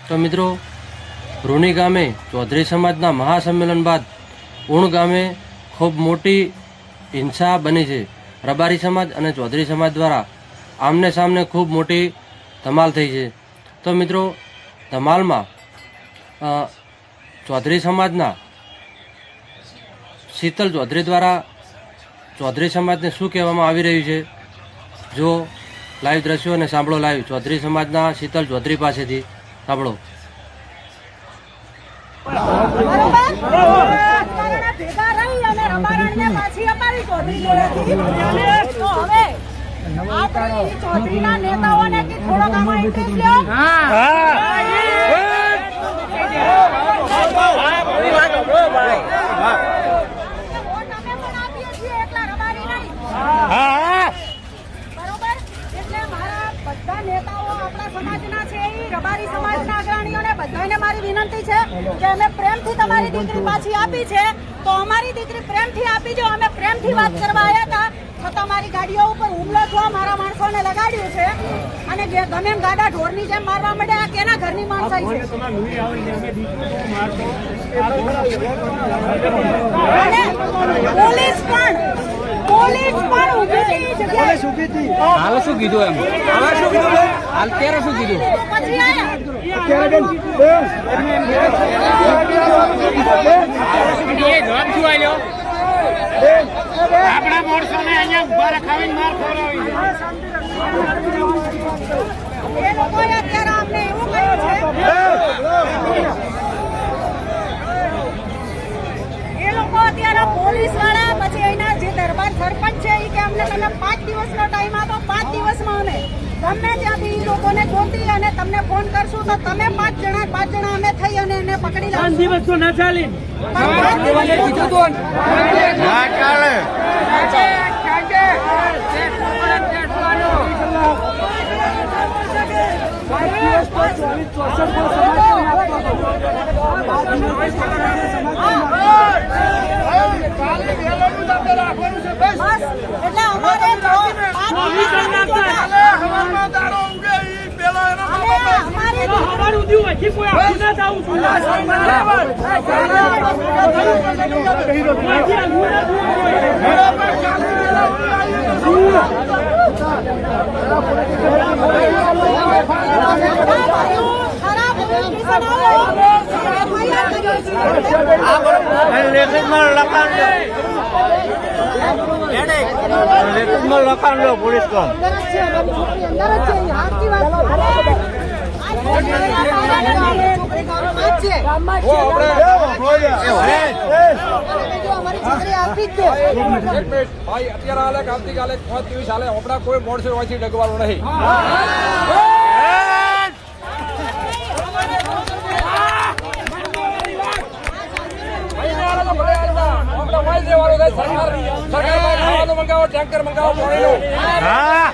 તો મિત્રો, રૂની ગામે ચૌધરી સમાજના મહાસંમેલન બાદ ઉણ ગામે ખૂબ મોટી હિંસા બની છે. રબારી સમાજ અને ચૌધરી સમાજ દ્વારા આમને સામને ખૂબ મોટી ધમાલ થઈ છે. તો મિત્રો, ધમાલમાં ચૌધરી સમાજના શીતલ ચૌધરી દ્વારા ચૌધરી સમાજને શું કહેવામાં આવી રહ્યું છે, જો લાઈવ દ્રશ્યો અને સાંભળો લાઈવ ચૌધરી સમાજના શીતલ ચૌધરી પાસેથી સાંભળો. રબારી સમાજના અગ્રણીઓને બધાને મારી વિનંતી છે કે અમે પ્રેમથી તમારી દીકરી પાછી આપી છે, તો અમારી દીકરી પ્રેમથી આપી જો. અમે પ્રેમથી વાત કરવા આવ્યા હતા, છતાં મારી ગાડીઓ ઉપર હુમલો થયો, મારા માણસોને લગાડ્યું છે અને ગમે એમ ગાડા ઢોરની જેમ મારવા માંડ્યા. કેના ઘરની માણસાઈ છે? અને પોલીસ પણ હાલ શું કીધું એમ? હાલ ત્યારે શું કીધું? આપણા માણસોને અહીંયા ઉભા રખાવીને માર ખવડાવી એ લોકોએ અત્યારે અમને એવું કહ્યું છે, એ લોકો અત્યારે પોલીસ વાળા પછી એના જે દરબાર સરપંચ છે એ કે અમને તમે 5 દિવસનો ટાઈમ આપો, 5 દિવસમાં અમે ગમે ત્યાંથી લોકોને ગોતી અને તમને ફોન કરશું તો તમે 5 જણા અમે થઈ અને એને પકડી લાવશું. 5 દિવસ તો ના ચાલે. લખાણ લો પોલીસ કોમ ભાઈ અત્યારે હાલે આવતીકાલે 5 દિવસ હાલે આપણા કોઈ મોડસે વાંચી ડગવાનું નહીં. સરકાર મંગાવો, ટેન્કર મંગાવો, પાણીનું. હા